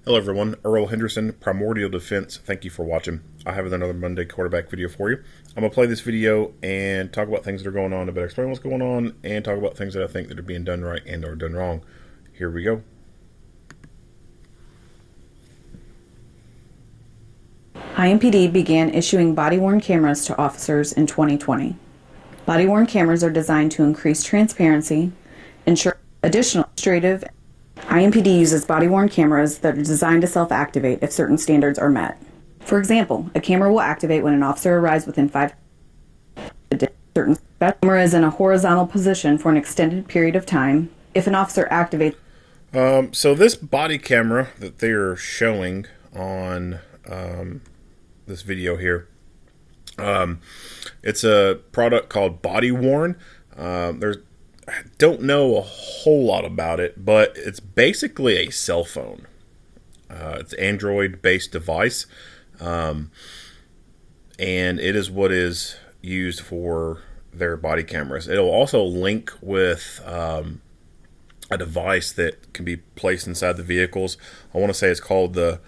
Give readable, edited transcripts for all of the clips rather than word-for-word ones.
Hello everyone, Earl Henderson, Primordial Defense. Thank you for watching. I have another Monday quarterback video for you. I'm going to play this video and talk about things that are going on, a bit explain what's going on, and talk about things that I think that are being done right and are done wrong. Here we go. IMPD began issuing body-worn cameras to officers in 2020. Body-worn cameras are designed to increase transparency, ensure additional administrative. IMPD uses body-worn cameras that are designed to self-activate if certain standards are met. For example, a camera will activate when an officer arrives within 5 certain camera is in a horizontal position for an extended period of time. If an officer activates. So this body camera that they're showing on this video here, it's a product called Body Worn. I don't know a whole lot about it, but it's basically a cell phone. It's an Android-based device, and it is what is used for their body cameras. It'll also link with a device that can be placed inside the vehicles. I want to say it's called the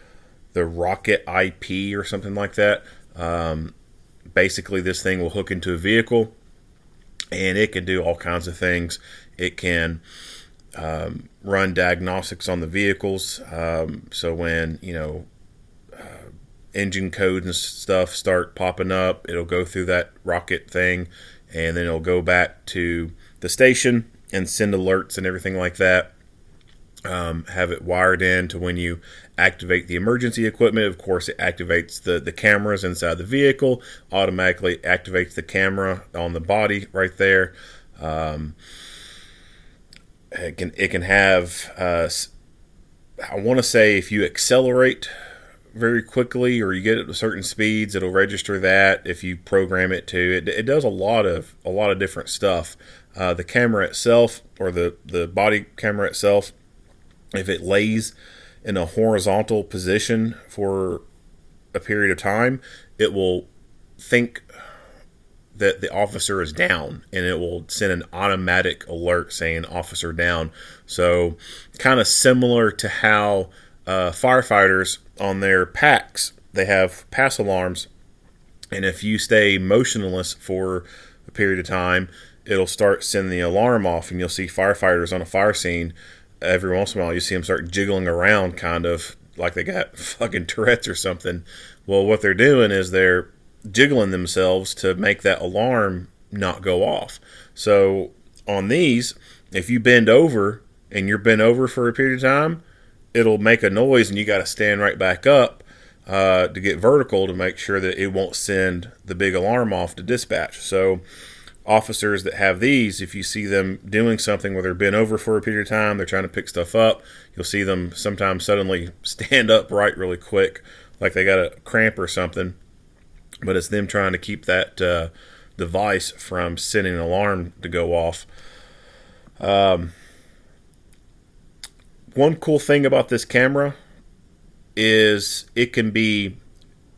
Rocket IP or something like that. Basically, this thing will hook into a vehicle, and it can do all kinds of things. It can run diagnostics on the vehicles. So when, engine codes and stuff start popping up, it'll go through that rocket thing, and then it'll go back to the station and send alerts and everything like that. Have it wired in to when you activate the emergency equipment. Of course, it activates the cameras inside the vehicle, automatically activates the camera on the body right there. It can have, I want to say, if you accelerate very quickly or you get it to certain speeds, it'll register that. If you program it to, it does a lot of different stuff. The camera itself, or the body camera itself, if it lays in a horizontal position for a period of time, it will think that the officer is down, and it will send an automatic alert saying officer down. So kind of similar to how firefighters on their packs, they have pass alarms, and if you stay motionless for a period of time, it'll start sending the alarm off, and you'll see firefighters on a fire scene. Every once in a while, you see them start jiggling around, kind of like they got fucking Tourette's or something. Well, what they're doing is they're jiggling themselves to make that alarm not go off. So on these, if you bend over and you're bent over for a period of time, it'll make a noise, and you got to stand right back up to get vertical to make sure that it won't send the big alarm off to dispatch. So officers that have these, if you see them doing something where they're bent over for a period of time, they're trying to pick stuff up, you'll see them sometimes suddenly stand upright really quick, like they got a cramp or something. But it's them trying to keep that device from sending an alarm to go off. One cool thing about this camera is it can be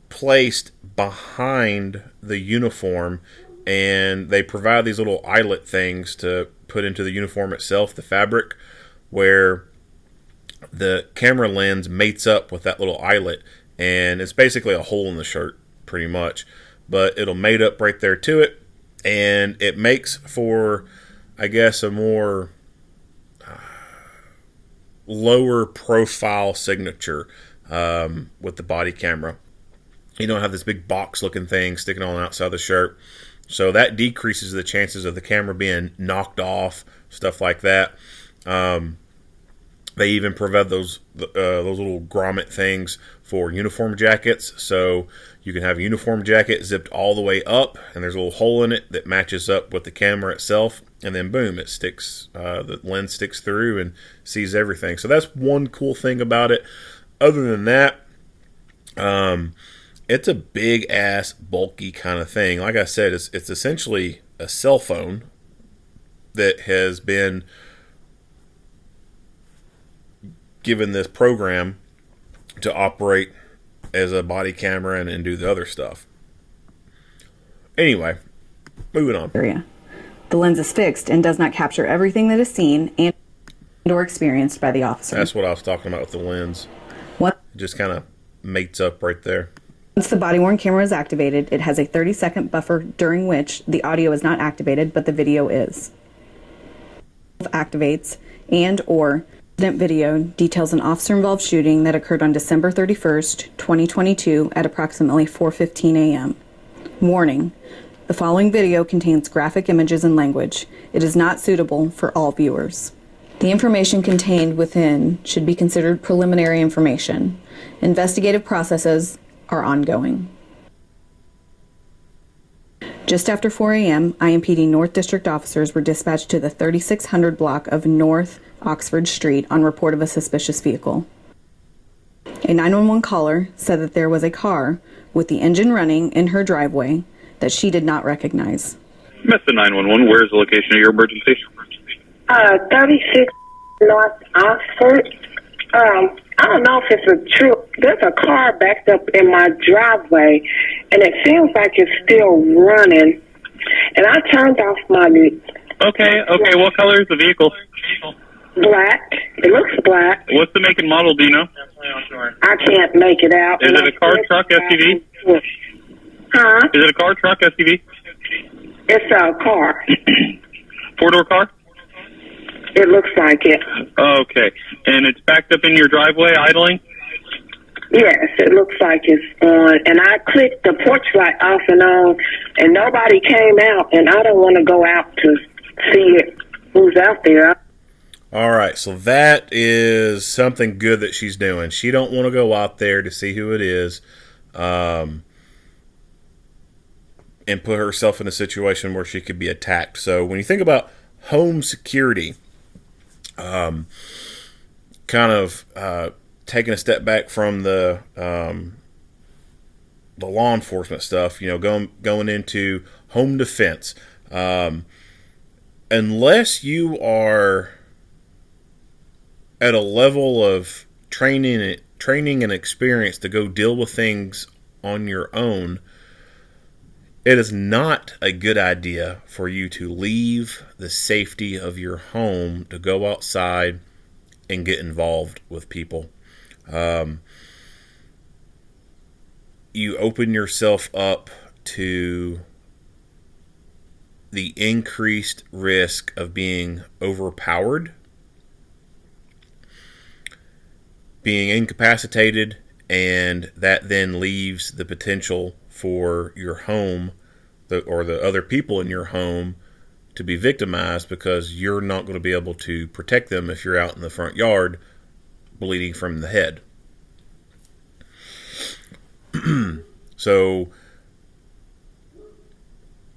placed behind the uniform, and they provide these little eyelet things to put into the uniform itself, the fabric, where the camera lens mates up with that little eyelet, and it's basically a hole in the shirt pretty much, but it'll mate up right there to it, and it makes for, I guess, a more lower profile signature with the body camera. You don't have this big box looking thing sticking on the outside of the shirt. So that decreases the chances of the camera being knocked off, stuff like that. They even provide those little grommet things for uniform jackets. So you can have a uniform jacket zipped all the way up, and there's a little hole in it that matches up with the camera itself, and then boom, it sticks. The lens sticks through and sees everything. So that's one cool thing about it. Other than that, it's a big ass bulky kind of thing. Like I said, it's essentially a cell phone that has been given this program to operate as a body camera and do the other stuff. Anyway, moving on. The lens is fixed and does not capture everything that is seen and or experienced by the officer. That's what I was talking about with the lens. What It just kind of mates up right there. Once the body-worn camera is activated, it has a 30-second buffer during which the audio is not activated, but the video is. Activates and/or incident video details an officer-involved shooting that occurred on December 31st, 2022 at approximately 4:15 a.m. Warning: the following video contains graphic images and language. It is not suitable for all viewers. The information contained within should be considered preliminary information. Investigative processes are ongoing. Just after 4 a.m., IMPD North District officers were dispatched to the 3600 block of North Oxford Street on report of a suspicious vehicle. A 911 caller said that there was a car with the engine running in her driveway that she did not recognize. Mr. 911, where is the location of your emergency? 36 North Oxford. I don't know if it's a true. There's a car backed up in my driveway, and it seems like it's still running. And I turned off my Okay. What color is the vehicle? black. It looks black. What's the make and model? Do you know? I can't make it out. Is it a car, truck, SUV? Huh? Is it a car, truck, SUV? It's a car. Four-door car? It looks like it. Okay. And it's backed up in your driveway, idling? Yes, it looks like it's on. And I clicked the porch light off and on, and nobody came out, and I don't want to go out to see who's out there. All right, so that is something good that she's doing. She don't want to go out there to see who it is, and put herself in a situation where she could be attacked. So when you think about home security, taking a step back from the law enforcement stuff, going into home defense, unless you are at a level of training and experience to go deal with things on your own, it is not a good idea for you to leave the safety of your home to go outside and get involved with people. You open yourself up to the increased risk of being overpowered, being incapacitated, and that then leaves the potential for your home or the other people in your home to be victimized because you're not going to be able to protect them if you're out in the front yard bleeding from the head. So,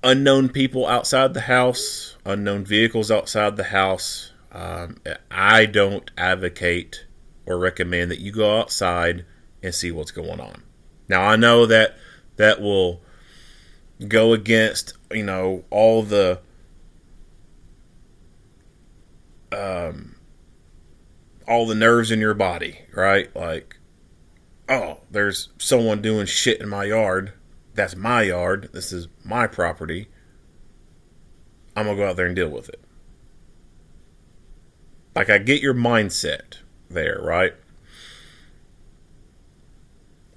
unknown people outside the house, unknown vehicles outside the house, I don't advocate or recommend that you go outside and see what's going on. Now, I know that will go against, all the nerves in your body, right? Like, oh, there's someone doing shit in my yard. That's my yard. This is my property. I'm going to go out there and deal with it. Like, I get your mindset there, right?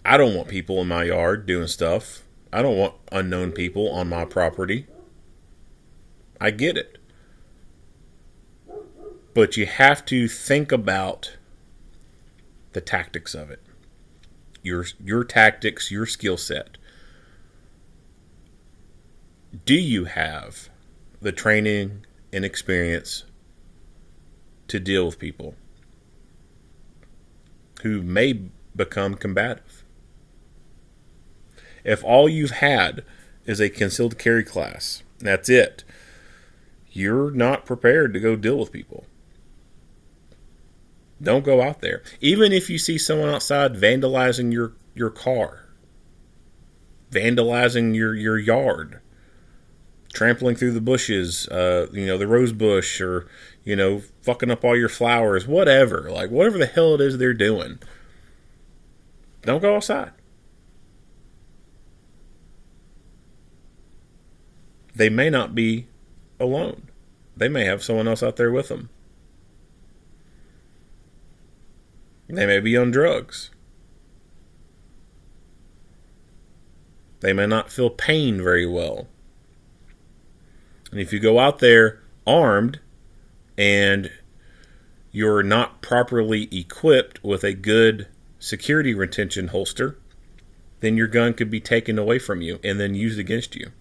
I don't want people in my yard doing stuff. I don't want unknown people on my property. I get it. But you have to think about the tactics of it. Your tactics, your skill set. Do you have the training and experience to deal with people who may become combative? If all you've had is a concealed carry class, that's it, you're not prepared to go deal with people. Don't go out there. Even if you see someone outside vandalizing your car, vandalizing your yard, trampling through the bushes, the rose bush, or, fucking up all your flowers, whatever. Like, whatever the hell it is they're doing, don't go outside. They may not be alone. They may have someone else out there with them. They may be on drugs. They may not feel pain very well. And if you go out there armed and you're not properly equipped with a good security retention holster, then your gun could be taken away from you and then used against you.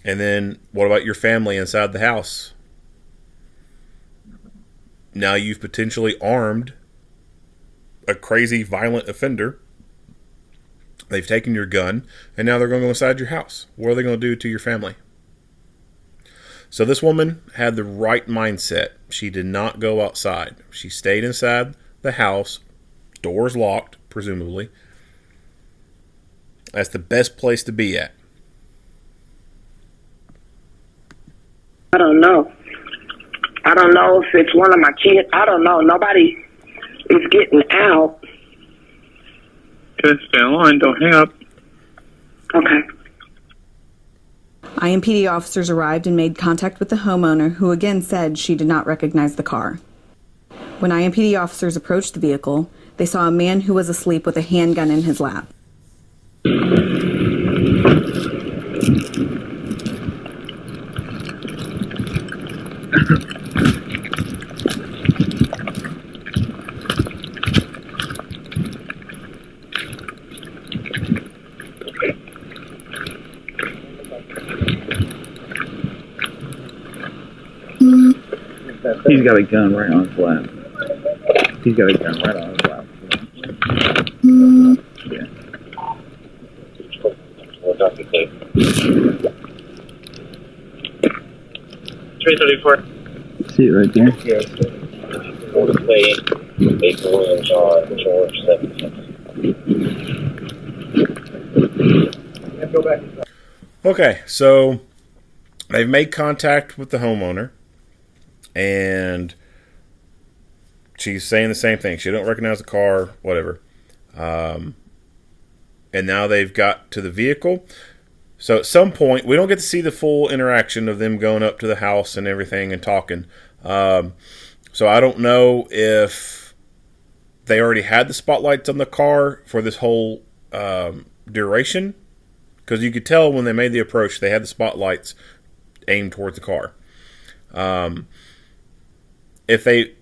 And then what about your family inside the house? Now you've potentially armed a crazy violent offender. They've taken your gun, and now they're going to go inside your house. What are they going to do to your family? So this woman had the right mindset. She did not go outside. She stayed inside the house, doors locked, presumably. That's the best place to be at. I don't know. I don't know if it's one of my kids. I don't know. Nobody is getting out. Okay, stay on line. Don't hang up. Okay. IMPD officers arrived and made contact with the homeowner, who again said she did not recognize the car. When IMPD officers approached the vehicle, they saw a man who was asleep with a handgun in his lap. He's got a gun right on his lap. He's got a gun right on his lap. Yeah. 334. See it right there? Okay, so they've made contact with the homeowner, and she's saying the same thing. She don't recognize the car, whatever. And now they've got to the vehicle. So at some point, we don't get to see the full interaction of them going up to the house and everything and talking. So I don't know if they already had the spotlights on the car for this whole duration, because you could tell when they made the approach, they had the spotlights aimed towards the car. If they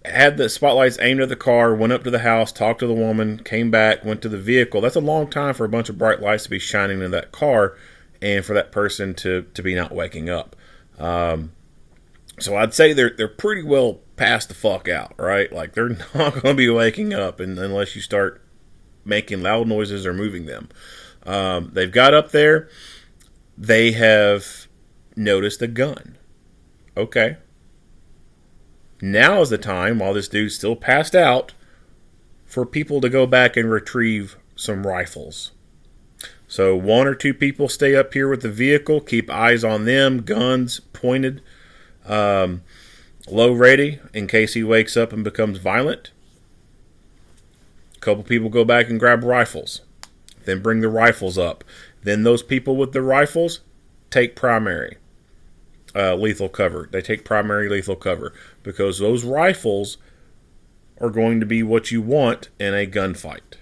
had the spotlights aimed at the car, went up to the house, talked to the woman, came back, went to the vehicle, that's a long time for a bunch of bright lights to be shining in that car and for that person to be not waking up. So I'd say they're pretty well passed the fuck out, right? Like, they're not going to be waking up unless you start making loud noises or moving them. They've got up there. They have noticed a gun. Okay. Now is the time, while this dude's still passed out, for people to go back and retrieve some rifles. So 1 or 2 people stay up here with the vehicle, keep eyes on them, guns pointed, low ready in case he wakes up and becomes violent. A couple people go back and grab rifles, then bring the rifles up. Then those people with the rifles take primary lethal cover. They take primary lethal cover because those rifles are going to be what you want in a gunfight.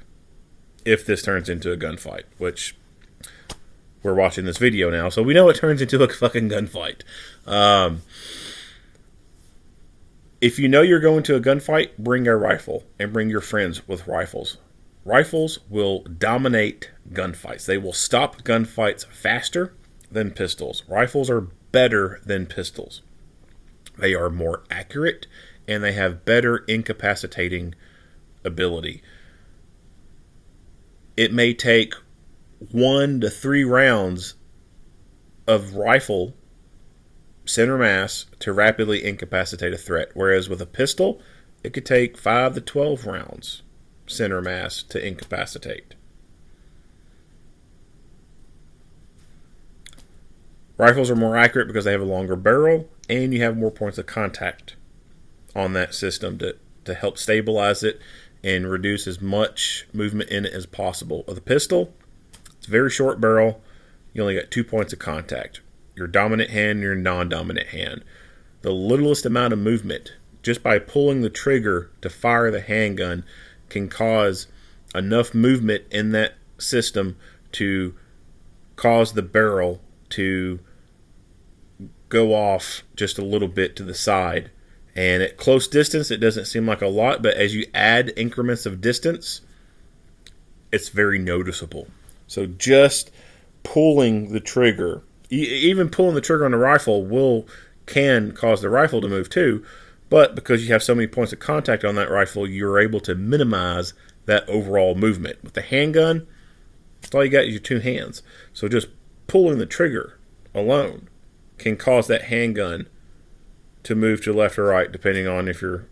If this turns into a gunfight, which we're watching this video now, so we know it turns into a fucking gunfight. If you know you're going to a gunfight, bring a rifle and bring your friends with rifles. Rifles will dominate gunfights. They will stop gunfights faster than pistols. Rifles are better than pistols. They are more accurate and they have better incapacitating ability. It may take 1 to 3 rounds of rifle center mass to rapidly incapacitate a threat, whereas with a pistol, it could take 5 to 12 rounds center mass to incapacitate. Rifles are more accurate because they have a longer barrel and you have more points of contact on that system to help stabilize it and reduce as much movement in it as possible. With a pistol, it's a very short barrel. You only got 2 points of contact. Your dominant hand and your non-dominant hand. The littlest amount of movement, just by pulling the trigger to fire the handgun, can cause enough movement in that system to cause the barrel to go off just a little bit to the side. And at close distance, it doesn't seem like a lot, but as you add increments of distance, it's very noticeable. So just pulling the trigger, even pulling the trigger on the rifle can cause the rifle to move too, but because you have so many points of contact on that rifle, you're able to minimize that overall movement. With the handgun, that's all you got is your two hands. So just pulling the trigger alone can cause that handgun to move to left or right, depending on if you're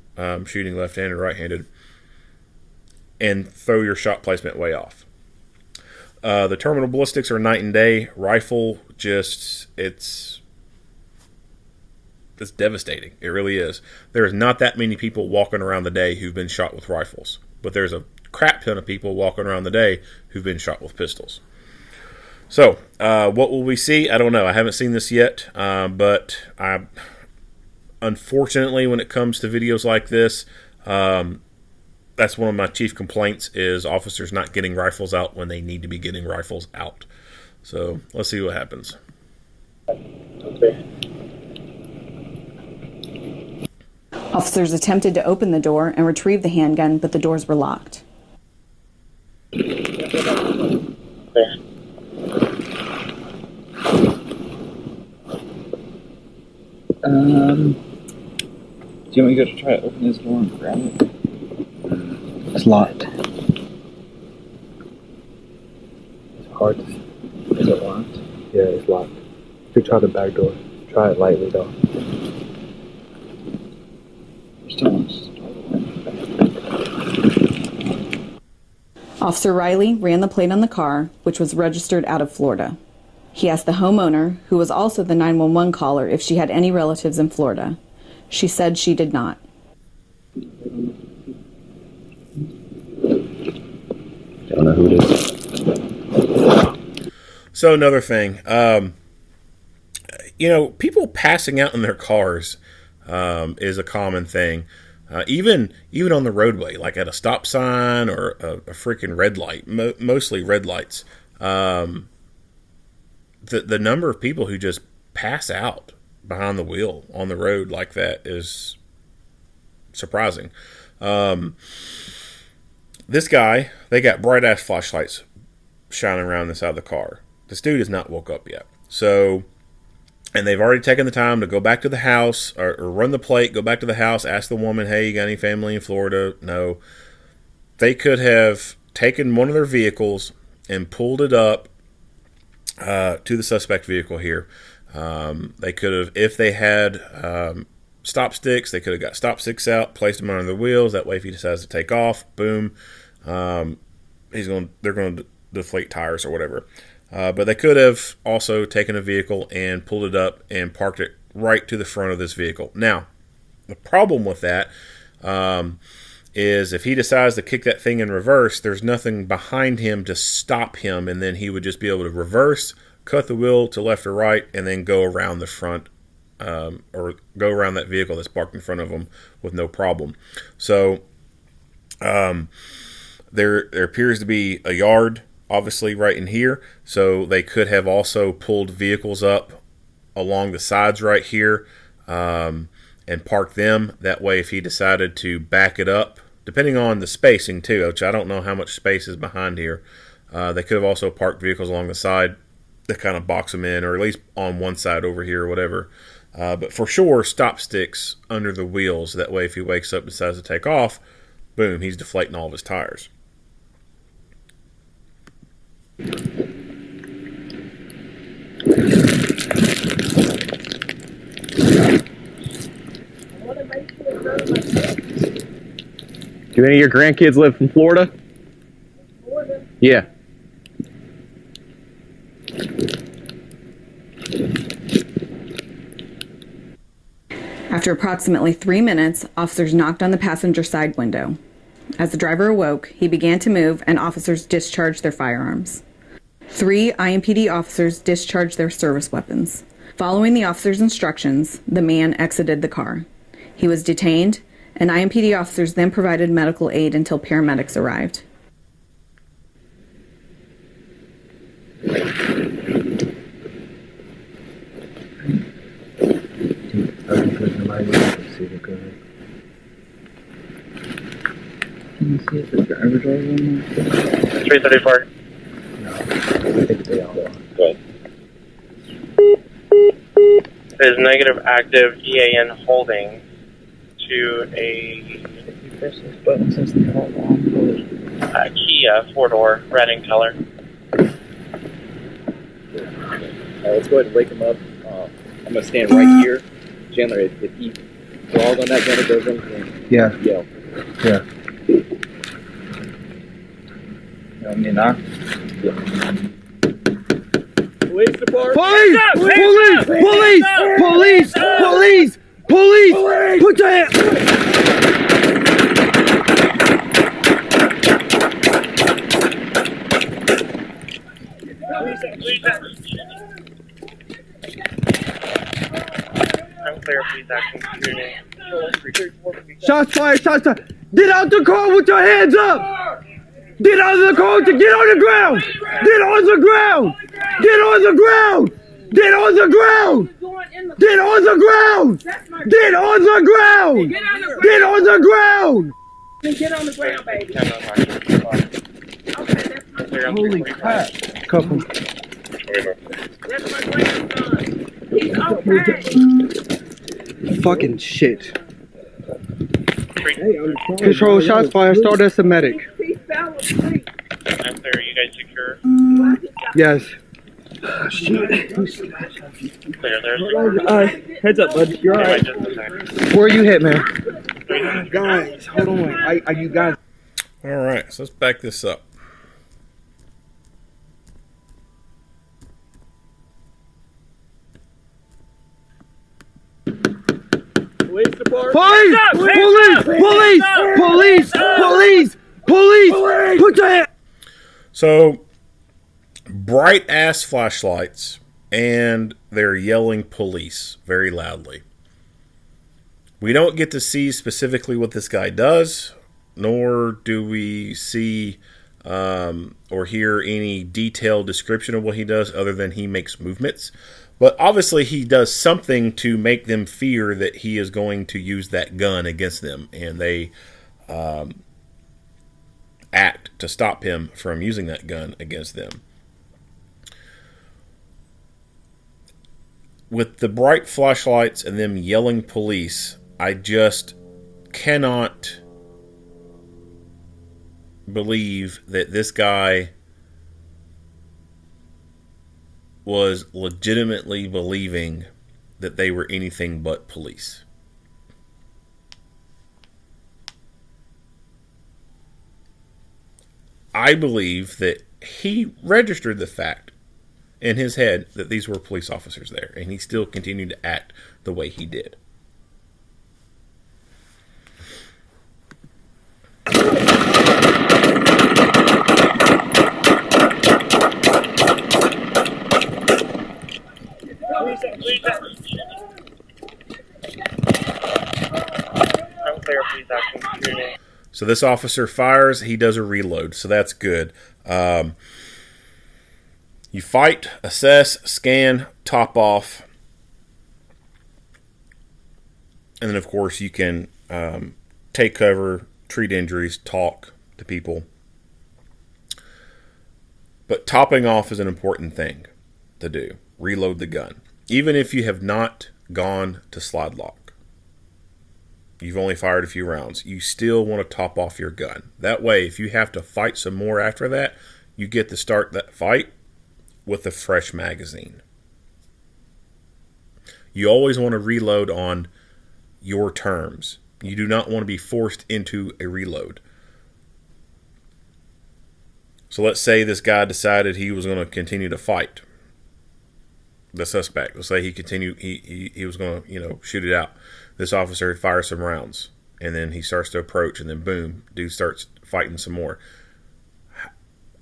shooting left-handed or right-handed, and throw your shot placement way off. The terminal ballistics are night and day. Rifle, it's devastating. It really is. There's not that many people walking around the day who've been shot with rifles, but there's a crap ton of people walking around the day who've been shot with pistols. So, what will we see? I don't know. I haven't seen this yet, but unfortunately, when it comes to videos like this, that's one of my chief complaints is officers not getting rifles out when they need to be getting rifles out. So, let's see what happens. Okay. Officers attempted to open the door and retrieve the handgun, but the doors were locked. Do you want me to go try to open this door and grab it? It's locked. It's hard to see. Is it locked? Yeah, it's locked. If you try the back door, try it lightly though. Still Officer Riley ran the plate on the car, which was registered out of Florida. He asked the homeowner, who was also the 911 caller, if she had any relatives in Florida. She said she did not. Don't know who it is. So another thing, people passing out in their cars is a common thing. Even on the roadway, like at a stop sign or a freaking red light, mostly red lights. The number of people who just pass out behind the wheel on the road like that is surprising. This guy, they got bright ass flashlights shining around the side of the car. This dude has not woke up yet. So, and they've already taken the time to go back to the house or run the plate, go back to the house, ask the woman, hey, you got any family in Florida? No. They could have taken one of their vehicles and pulled it up to the suspect vehicle here. They could have, if they had stop sticks, they could have got stop sticks out, placed them under the wheels. That way, if he decides to take off, boom, they're going to deflate tires or whatever. But they could have also taken a vehicle and pulled it up and parked it right to the front of this vehicle. Now, the problem with that is if he decides to kick that thing in reverse, there's nothing behind him to stop him, and then he would just be able to reverse, cut the wheel to left or right, and then go around the front or go around that vehicle that's parked in front of him with no problem. So there appears to be a yard obviously right in here, so they could have also pulled vehicles up along the sides right here and parked them. That way, if he decided to back it up, depending on the spacing too, which I don't know how much space is behind here, they could have also parked vehicles along the side to kind of box them in, or at least on one side over here or whatever. But for sure, stop sticks under the wheels. That way, if he wakes up and decides to take off, boom, he's deflating all of his tires. Do any of your grandkids live in Florida? Florida? Yeah. After approximately 3 minutes, officers knocked on the passenger side window. As the driver awoke, he began to move and officers discharged their firearms. 3 IMPD officers discharged their service weapons. Following the officer's instructions, the man exited the car. He was detained, and IMPD officers then provided medical aid until paramedics arrived. See the gun. Can you see if the driver's over on there? 334. No, I think they all are. Good. There's negative active EAN holding to a You press this button since the call on. Kia 4-door, red in color. Let's go ahead and wake him up. I'm going to stand right here. Chandler, if he draws on that gun, it goes in. Yeah. Yell. Yeah. You want me to knock? Police department! Police! Police! Police! Police! Police! Police! Put your hand. Unclear, please action community. Shots fired! Shots fired! Get out the car with your hands up! Get out of the car! Get on the ground! Get on the ground! Get on the ground! Get on the ground! Get on the ground! Get on the ground! Get on the ground! Get on the ground, baby. Holy crap! Couple. That's my grandson. He's okay. Fucking shit. Control shots fired. Start as a medic. He fell asleep. Unclear, you guys secure? Yes. Clear, there's Heads up, bud. You're all right. just a second. Where you hit, man? Guys, hold on. Are you guys? All right, so let's back this up. Police department! Police! Police! Police! Police! Police! Police! Put your hand. So, bright ass flashlights, and they're yelling police very loudly. We don't get to see specifically what this guy does, nor do we see or hear any detailed description of what he does other than he makes movements. But obviously he does something to make them fear that he is going to use that gun against them, and they act to stop him from using that gun against them. With the bright flashlights and them yelling police, I just cannot believe that this guy was legitimately believing that they were anything but police. I believe that he registered the fact in his head that these were police officers there, and he still continued to act the way he did. Unclear, please action community. So this officer fires, he does a reload, so that's good. You fight, assess, scan, top off, and then of course you can take cover, treat injuries, talk to people. But topping off is an important thing to do. Reload the gun. Even if you have not gone to slide lock, you've only fired a few rounds, you still want to top off your gun. That way, if you have to fight some more after that, you get to start that fight with a fresh magazine. You always want to reload on your terms. You do not want to be forced into a reload. So let's say this guy decided he was going to continue to fight the suspect. Let's say he was going to, shoot it out. This officer fires some rounds, and then he starts to approach, and then boom, dude starts fighting some more.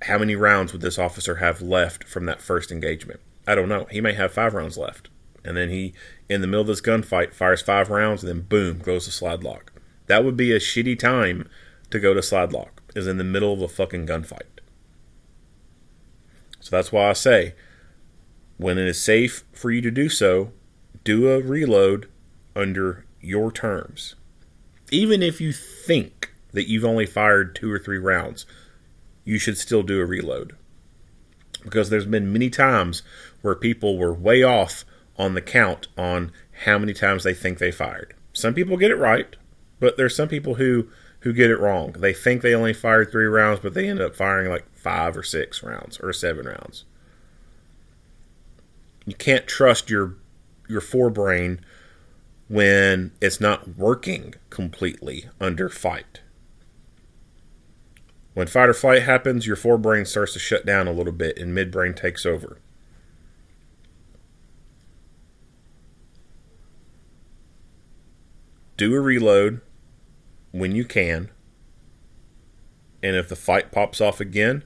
How many rounds would this officer have left from that first engagement? I don't know. He may have 5 rounds left. And then he, in the middle of this gunfight, fires 5 rounds, and then boom, goes to slide lock. That would be a shitty time to go to slide lock, is in the middle of a fucking gunfight. So that's why I say, when it is safe for you to do so, do a reload under your terms. Even if you think that you've only fired 2 or 3 rounds, you should still do a reload. Because there's been many times where people were way off on the count on how many times they think they fired. Some people get it right, but there's some people who get it wrong. They think they only fired 3 rounds, but they end up firing like 5 or 6 rounds or 7 rounds. You can't trust your forebrain when it's not working completely under fight. When fight or flight happens, your forebrain starts to shut down a little bit and midbrain takes over. Do a reload when you can. And if the fight pops off again,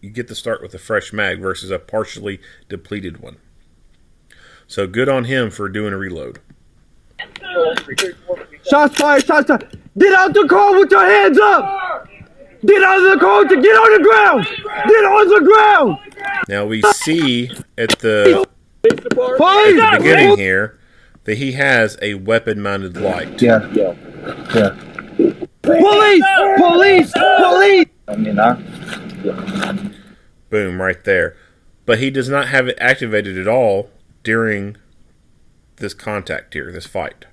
you get to start with a fresh mag versus a partially depleted one. So good on him for doing a reload. Shots fired, shots fired. Get out the car with your hands up! Get out of the car, get on the ground! Get on the ground! Now we see at the Police! beginning here that he has a weapon-mounted light. Yeah. Police! Police! Police! I mean, Boom, right there. But he does not have it activated at all during this contact here, this fight.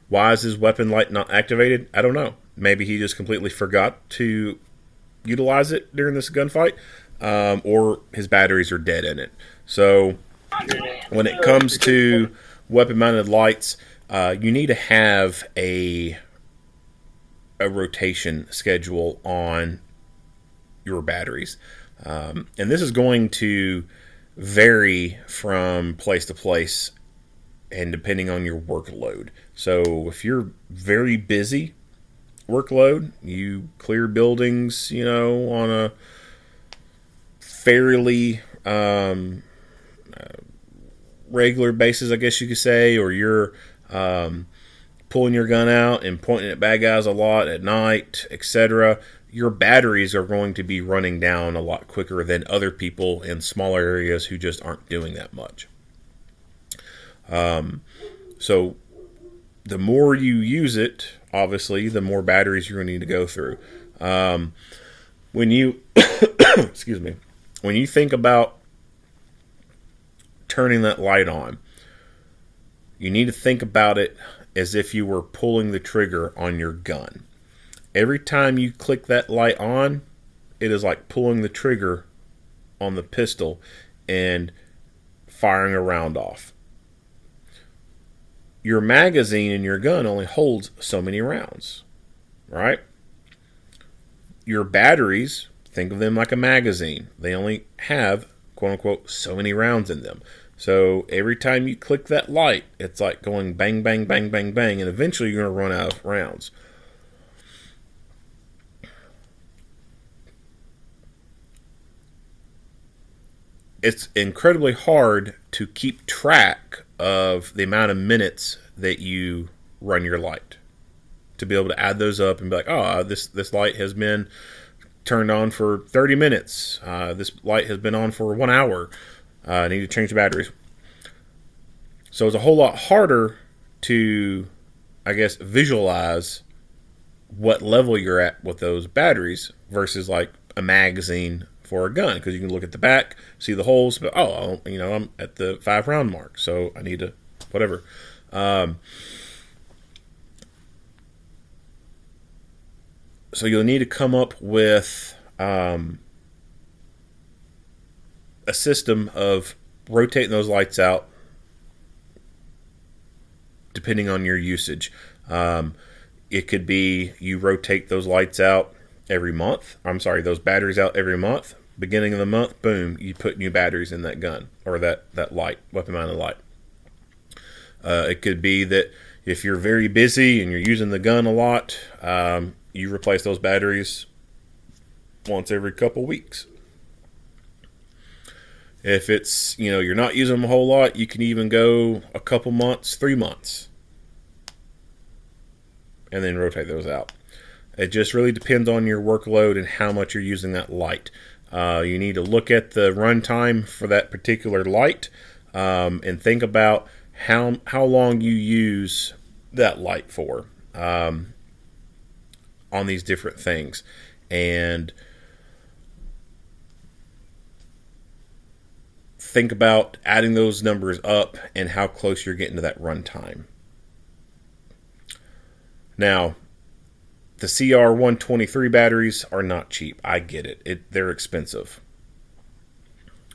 Why is his weapon light not activated? I don't know. Maybe he just completely forgot to utilize it during this gunfight, or his batteries are dead in it. So when it comes to weapon-mounted lights, you need to have a rotation schedule on your batteries. And this is going to vary from place to place and depending on your workload. So if you're very busy workload, you clear buildings, on a fairly regular basis, I guess you could say, or you're pulling your gun out and pointing at bad guys a lot at night, etc., your batteries are going to be running down a lot quicker than other people in smaller areas who just aren't doing that much. So the more you use it, obviously, the more batteries you're going to need to go through. When you excuse me, when you think about turning that light on, you need to think about it as if you were pulling the trigger on your gun. Every time you click that light on, it is like pulling the trigger on the pistol and firing a round off. Your magazine in your gun only holds so many rounds, right? Your batteries, think of them like a magazine. They only have, quote unquote, so many rounds in them. So every time you click that light, it's like going bang, bang, bang, bang, bang, and eventually you're going to run out of rounds. It's incredibly hard to keep track of the amount of minutes that you run your light, to be able to add those up and be like, oh, this light has been turned on for 30 minutes. This light has been on for 1 hour. I need to change the batteries. So it's a whole lot harder to, I guess, visualize what level you're at with those batteries versus like a magazine for a gun, because you can look at the back, see the holes, but I'm at the 5 round mark, so I need to whatever. So you'll need to come up with a system of rotating those lights out depending on your usage. It could be you rotate those lights out every month. Those batteries out every month. Beginning of the month, boom, you put new batteries in that gun or that light, weapon-mounted light. It could be that if you're very busy and you're using the gun a lot, you replace those batteries once every couple weeks. If it's, you're not using them a whole lot, you can even go a couple months, 3 months, and then rotate those out. It just really depends on your workload and how much you're using that light. You need to look at the runtime for that particular light and think about how long you use that light for on these different things. And think about adding those numbers up and how close you're getting to that runtime. Now, the CR123 batteries are not cheap. I get it. They're expensive.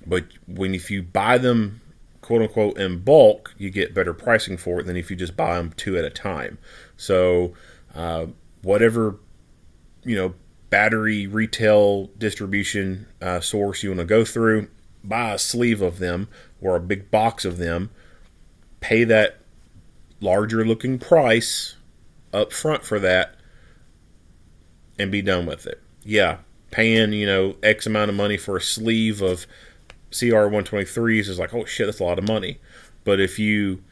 But if you buy them, quote unquote, in bulk, you get better pricing for it than if you just buy them 2 at a time. So whatever, battery retail distribution source you want to go through, buy a sleeve of them or a big box of them, pay that larger looking price up front for that, and be done with it. Yeah, paying, X amount of money for a sleeve of CR123s is like, oh shit, that's a lot of money. But if you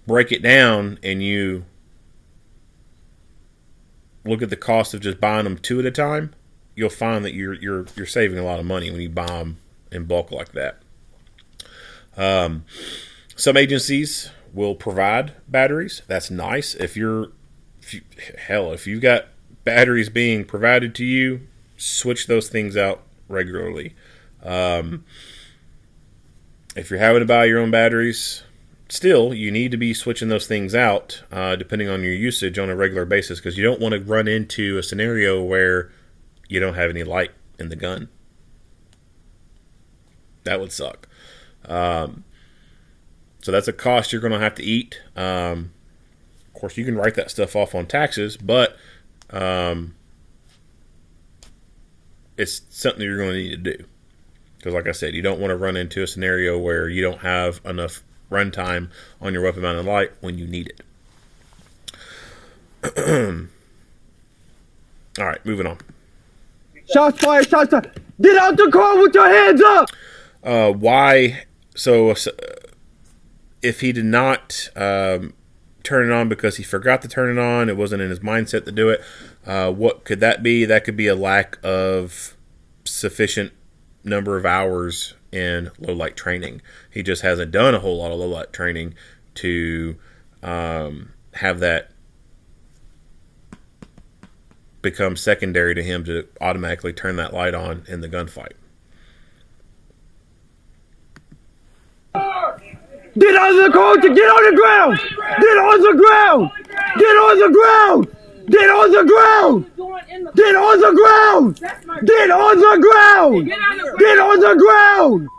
break it down and you look at the cost of just buying them 2 at a time, you'll find that you're saving a lot of money when you buy them in bulk like that. Some agencies will provide batteries. That's nice. If you've got batteries being provided to you, switch those things out regularly. If you're having to buy your own batteries, still, you need to be switching those things out depending on your usage on a regular basis, because you don't want to run into a scenario where you don't have any light in the gun. That would suck. So that's a cost you're going to have to eat. Of course, you can write that stuff off on taxes, but it's something you're going to need to do. Because like I said, you don't want to run into a scenario where you don't have enough runtime on your weapon mounted light when you need it. All right, moving on. Shots fired, shots fired. Get out the car with your hands up! Why? So if he did not turn it on because he forgot to turn it on, it wasn't in his mindset to do it, what could that be? That could be a lack of sufficient number of hours in low light training. He just hasn't done a whole lot of low light training to have that become secondary to him to automatically turn that light on in the gunfight. Get on the car to get on the ground! Get on the ground! Get on the ground! Get on the ground! Get on the ground! Get on the ground! Get on the ground!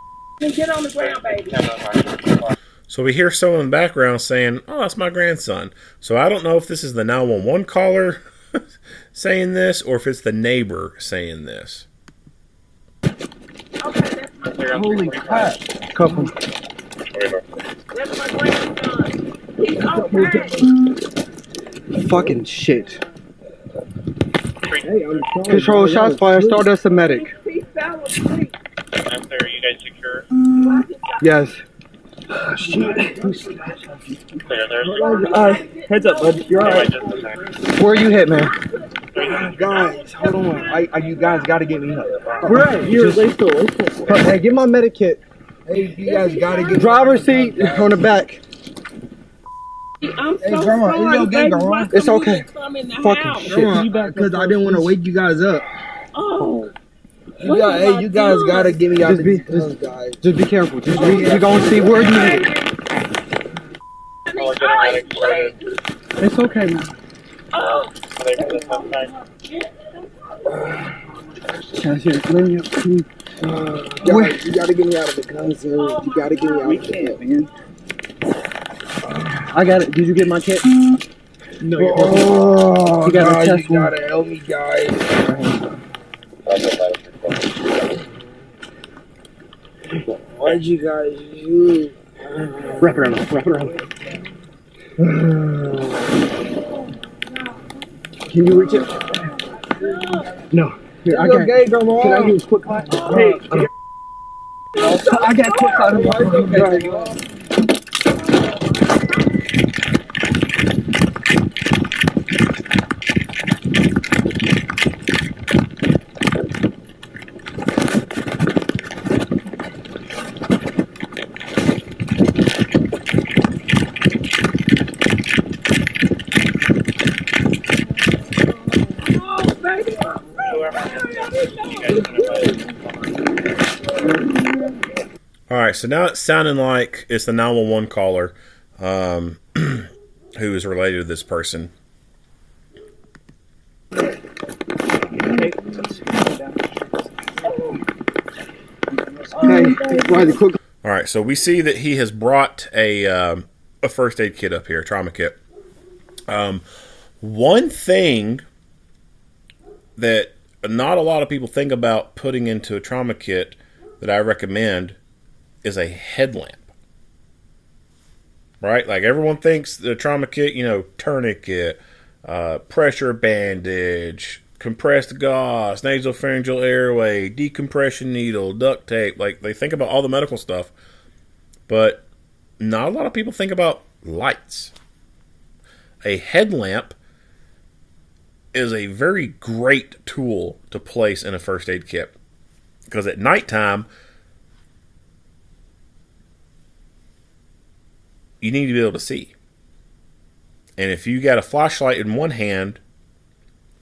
Get on the ground, baby. So we hear someone in the background saying, "Oh, that's my grandson." So I don't know if this is the 911 caller saying this or if it's the neighbor saying this. Holy crap. Couple. That's my grandson. He's okay. Fucking shit. Control shots fired. Start us a medic. After you guys secure? Yes. Clear there. Heads up, bud. You're alright. Where you hit, man? Guys, hold on. You guys gotta get me up. We're right here. Hey, get my medic kit. Hey, you guys gotta get driver's seat on the back. I'm so sorry, baby. It's okay. Fucking Shit. Because I didn't want to wake you guys up. Oh. You guys gotta get me out of this, guys. Just be careful. We're gonna see where you hit. It's okay, man. Oh. You gotta get me out of the gun, sir. You gotta get me out of the gun, man. I got it. Did you get my kit? No. Oh, you gotta test you gotta help me, guys. Why'd you guys use? Wrap it around. Can you reach it? No. Here, I got it. Can I use quick clap? Hey. I got quick clap. so now it's sounding like it's the 911 caller who is related to this person. All right, so we see that he has brought a first aid kit up here, a trauma kit. One thing that not a lot of people think about putting into a trauma kit that I recommend is a headlamp. Right? Like everyone thinks the trauma kit, tourniquet, pressure bandage, compressed gauze, nasopharyngeal airway, decompression needle, duct tape. Like they think about all the medical stuff, but not a lot of people think about lights. A headlamp is a very great tool to place in a first aid kit because at nighttime you need to be able to see. And if you got a flashlight in one hand,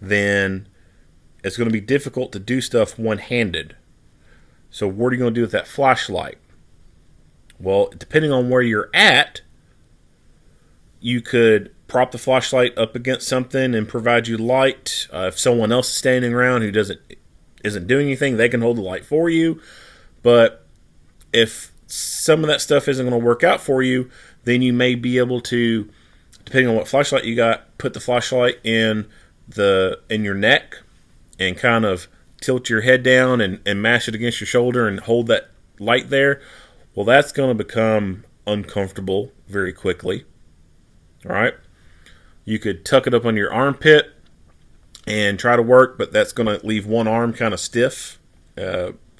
then it's going to be difficult to do stuff one-handed. So what are you going to do with that flashlight? Well, depending on where you're at, you could prop the flashlight up against something and provide you light. If someone else is standing around who isn't doing anything, they can hold the light for you. But if some of that stuff isn't going to work out for you, then you may be able to, depending on what flashlight you got, put the flashlight in your neck and kind of tilt your head down and mash it against your shoulder and hold that light there. Well, that's going to become uncomfortable very quickly. All right. You could tuck it up on your armpit and try to work, but that's going to leave one arm kind of stiff,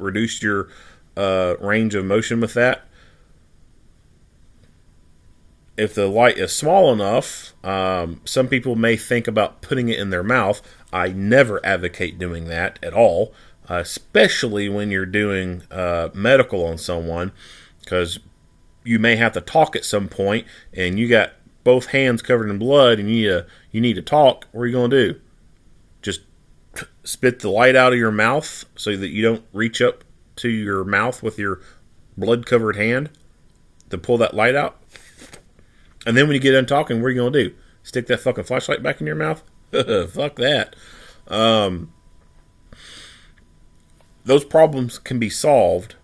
reduce your range of motion with that. If the light is small enough, some people may think about putting it in their mouth. I never advocate doing that at all, especially when you're doing medical on someone, because you may have to talk at some point, and you got both hands covered in blood, and you need to talk. What are you going to do? Just spit the light out of your mouth so that you don't reach up to your mouth with your blood-covered hand to pull that light out? And then when you get done talking, what are you going to do? Stick that fucking flashlight back in your mouth? Fuck that. Those problems can be solved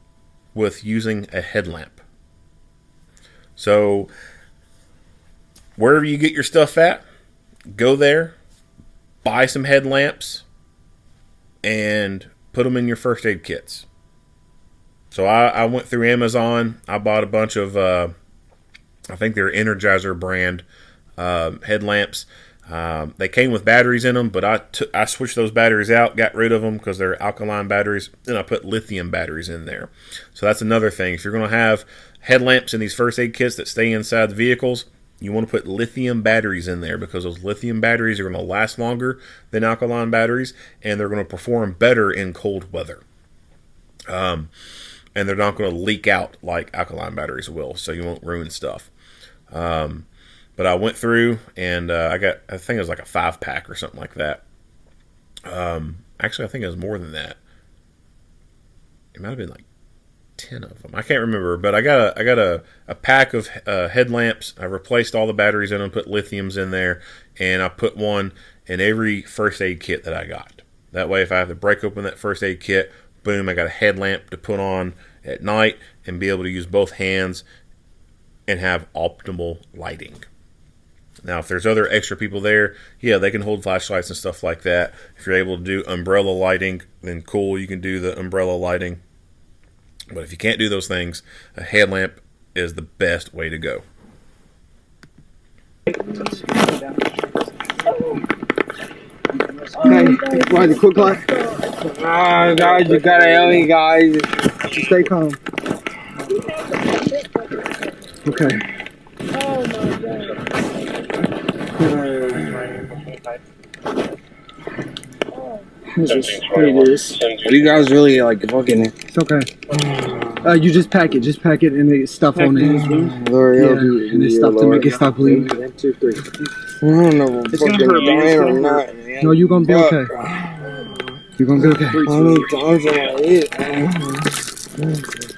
with using a headlamp. So, wherever you get your stuff at, go there, buy some headlamps, and put them in your first aid kits. So I went through Amazon. I bought a bunch of, I think they're Energizer brand headlamps. They came with batteries in them, but I switched those batteries out, got rid of them because they're alkaline batteries, and I put lithium batteries in there. So that's another thing. If you're going to have headlamps in these first aid kits that stay inside the vehicles, you want to put lithium batteries in there because those lithium batteries are going to last longer than alkaline batteries, and they're going to perform better in cold weather. And they're not going to leak out like alkaline batteries will, so you won't ruin stuff. But I went through and I think it was like a 5-pack or something like that. Actually, I think it was more than that. It might have been like 10 of them. I can't remember, but I got a pack of headlamps. I replaced all the batteries in them, put lithiums in there, and I put one in every first aid kit that I got. That way, if I have to break open that first aid kit, boom, I got a headlamp to put on at night and be able to use both hands and have optimal lighting. Now, if there's other extra people there, yeah, they can hold flashlights and stuff like that. If you're able to do umbrella lighting, then cool, you can do the umbrella lighting. But if you can't do those things, a headlamp is the best way to go. Hey, why the quick light? Ah, guys, you gotta help me, guys. Just stay calm. Okay. Oh my god. Just read this. You guys really like fucking it. It's okay. You just pack it. Just pack it and the stuff on it. Yeah, and the stuff to make it stop bleeding. 1, 2, 3. I don't know if it's gonna hurt, man, or not. No, you're gonna be okay. You're gonna be okay. I need times on my head.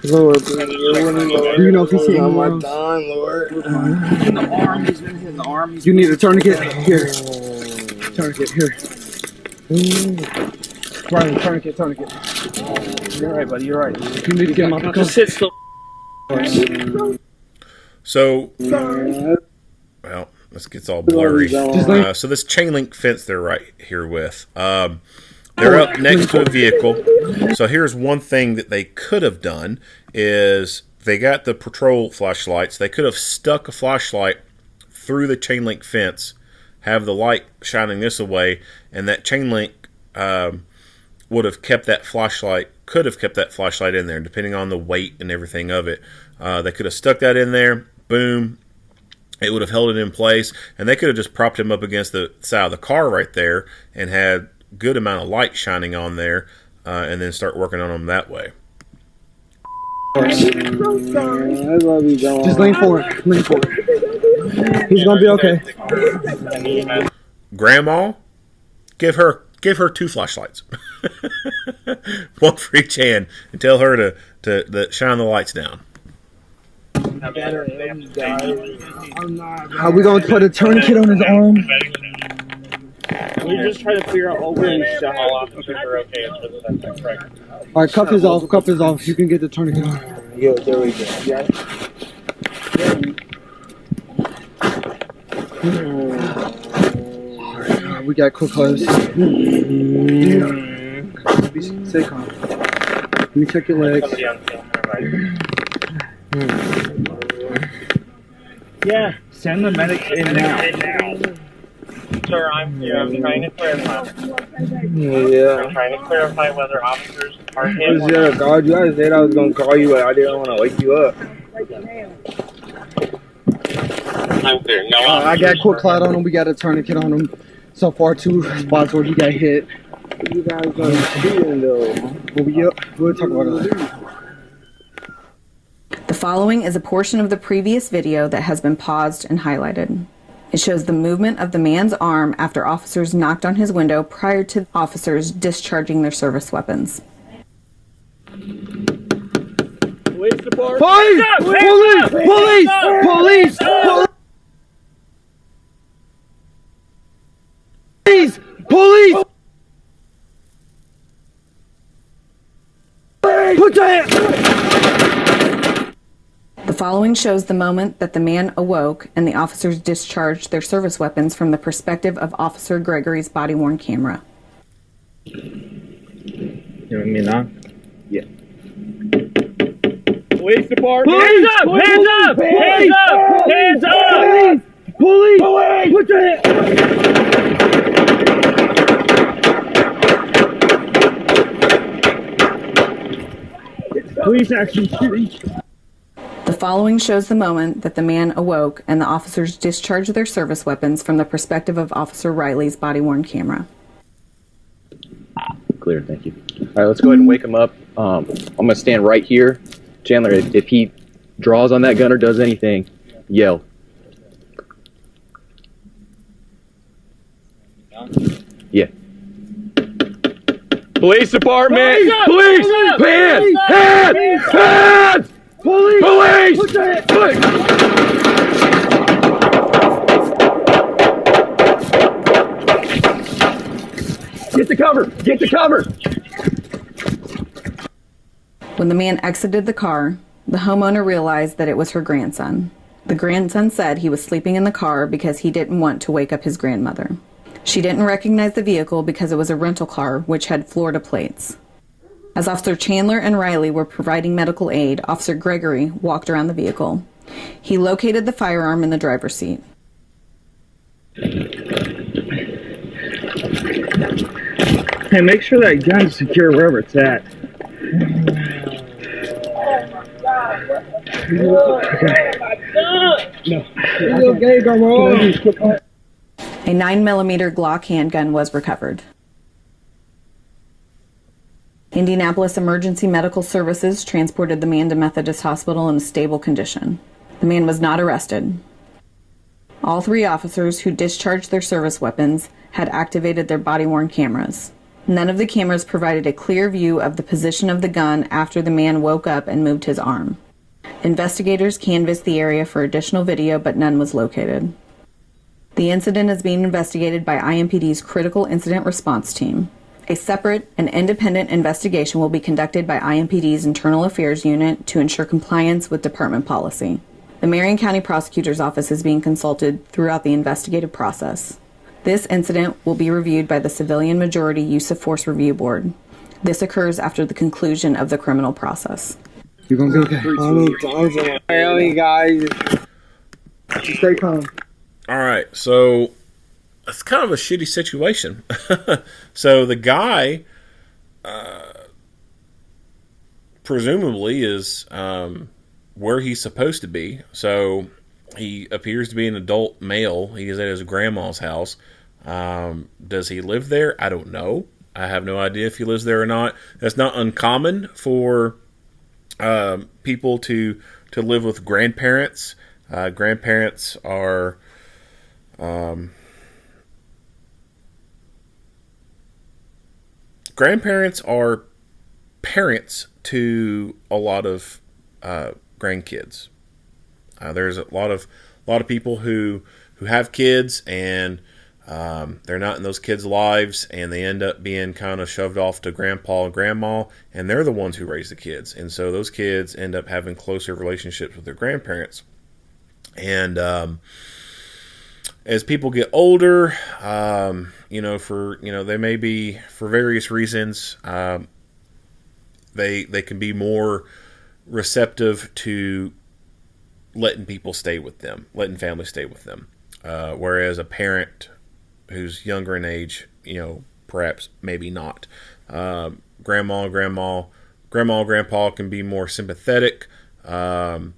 Lord, do you know if he's hitting my done, Lord. In the arm, he's been hitting the arm. You need a tourniquet? Here. Tourniquet, here. Brian, tourniquet. You're right, buddy, you're right. You need to get him off the car. Just sit still. So, well, this gets all blurry. So this chain link fence they're right here with. They're up next to a vehicle. So here's one thing that they could have done is they got the patrol flashlights. They could have stuck a flashlight through the chain link fence, have the light shining this way, and that chain link would have kept that flashlight, could have kept that flashlight in there, depending on the weight and everything of it. They could have stuck that in there, boom, it would have held it in place, and they could have just propped him up against the side of the car right there and had good amount of light shining on there, and then start working on them that way. Just lean forward. He's gonna be okay. Grandma, give her 2 flashlights, one for each hand, and tell her to shine the lights down. Are we gonna put a tourniquet on his arm? We're just trying to figure out how officers are okay. All right, cuff is off. You can get the tourniquet on. Yeah, there we go. Yeah. All right, we got quick close. Stay calm. Let me check your legs. Yeah, send the medics in now. Sir, I'm trying to clarify. Yeah. I'm trying to clarify whether officers are I was there to guard you. I said I was going to call you, but I didn't want to wake you up. I'm clear. No, I got quick cloud on him. We got a tourniquet on him. So far, 2 spots where he got hit. You guys are shooting though. We'll talk about it later. The following is a portion of the previous video that has been paused and highlighted. It shows the movement of the man's arm after officers knocked on his window prior to officers discharging their service weapons. Police department! Police! Put your hand! The following shows the moment that the man awoke and the officers discharged their service weapons from the perspective of Officer Gregory's body-worn camera. You want me now? Yeah. Police department! Hands up! Hands up! Hands up! Hands up! Police! Put your hand! Police action shooting. The following shows the moment that the man awoke and the officers discharged their service weapons from the perspective of Officer Riley's body-worn camera. Clear, thank you. All right, let's go ahead and wake him up. I'm going to stand right here. Chandler, if he draws on that gun or does anything, yell. Yeah. Police department! Police! Hands! Hands! Hands! Police! Police! Get the cover! Get the cover! When the man exited the car, the homeowner realized that it was her grandson. The grandson said he was sleeping in the car because he didn't want to wake up his grandmother. She didn't recognize the vehicle because it was a rental car which had Florida plates. As Officer Chandler and Riley were providing medical aid, Officer Gregory walked around the vehicle. He located the firearm in the driver's seat. Hey, make sure that gun's secure wherever it's at. A 9mm Glock handgun was recovered. Indianapolis Emergency Medical Services transported the man to Methodist Hospital in a stable condition. The man was not arrested. All 3 officers who discharged their service weapons had activated their body-worn cameras. None of the cameras provided a clear view of the position of the gun after the man woke up and moved his arm. Investigators canvassed the area for additional video, but none was located. The incident is being investigated by IMPD's Critical Incident Response Team. A separate and independent investigation will be conducted by IMPD's Internal Affairs Unit to ensure compliance with department policy. The Marion County Prosecutor's Office is being consulted throughout the investigative process. This incident will be reviewed by the Civilian Majority Use of Force Review Board. This occurs after the conclusion of the criminal process. You're gonna be okay. Hey, guys. Stay calm. All right, so it's kind of a shitty situation. So the guy, presumably, is where he's supposed to be. So he appears to be an adult male. He is at his grandma's house. Does he live there? I don't know. I have no idea if he lives there or not. That's not uncommon for people to live with grandparents. Grandparents are parents to a lot of grandkids. There's a lot of people who have kids, and they're not in those kids' lives, and they end up being kind of shoved off to grandpa and grandma, and they're the ones who raise the kids. And so those kids end up having closer relationships with their grandparents. And as people get older, they may be, for various reasons, they can be more receptive to letting people stay with them, letting families stay with them. Whereas a parent who's younger in age, perhaps maybe not. Grandma, grandpa can be more sympathetic, feel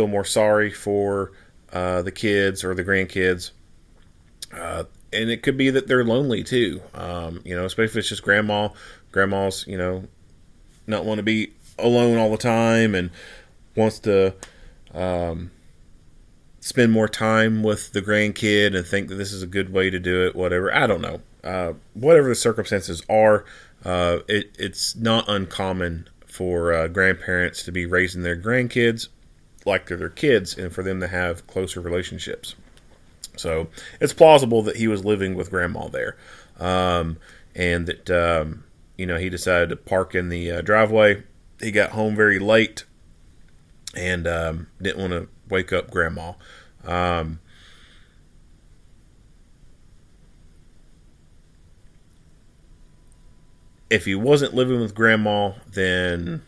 more sorry for the kids or the grandkids. And it could be that they're lonely too. Especially if it's just grandma's, not want to be alone all the time and wants to spend more time with the grandkid and think that this is a good way to do it, whatever. I don't know. Whatever the circumstances are, it's not uncommon for grandparents to be raising their grandkids like they're their kids and for them to have closer relationships. So it's plausible that he was living with grandma there, and that he decided to park in the driveway. He got home very late and didn't want to wake up grandma. If he wasn't living with grandma, then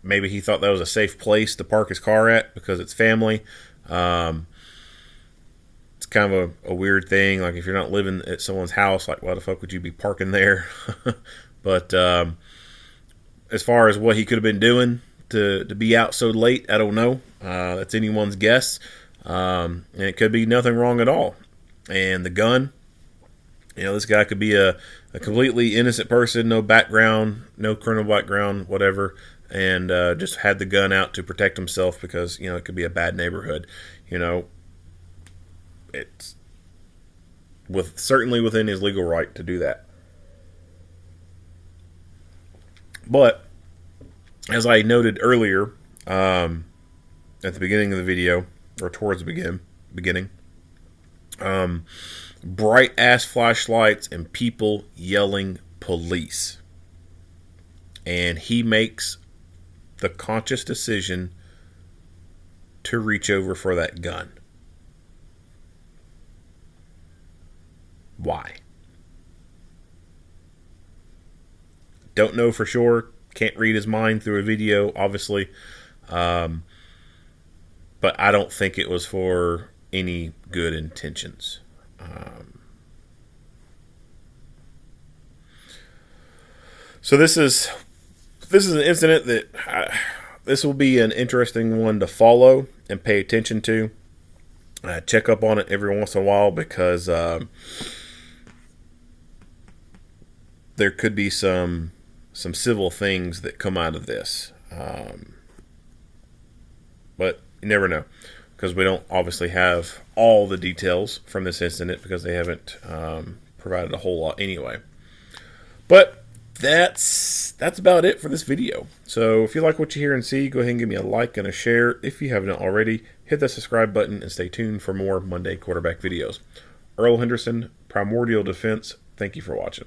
maybe he thought that was a safe place to park his car at because it's family. It's kind of a weird thing. Like, if you're not living at someone's house, like, why the fuck would you be parking there? But as far as what he could have been doing to be out so late, I don't know. That's anyone's guess. And it could be nothing wrong at all. And the gun, this guy could be a completely innocent person, no background, no criminal background, whatever, and just had the gun out to protect himself because, it could be a bad neighborhood. It's certainly within his legal right to do that. But as I noted earlier, at the beginning of the video, or towards the beginning, bright ass flashlights and people yelling police. And he makes the conscious decision to reach over for that gun. Why? Don't know for sure. Can't read his mind through a video, obviously. But I don't think it was for any good intentions. So this is an incident that this will be an interesting one to follow and pay attention to. Check up on it every once in a while because there could be some civil things that come out of this. But you never know. because we don't obviously have all the details from this incident because they haven't provided a whole lot anyway. But that's about it for this video. So if you like what you hear and see, go ahead and give me a like and a share. If you haven't already, hit that subscribe button and stay tuned for more Monday quarterback videos. Earl Henderson, Primordial Defense, thank you for watching.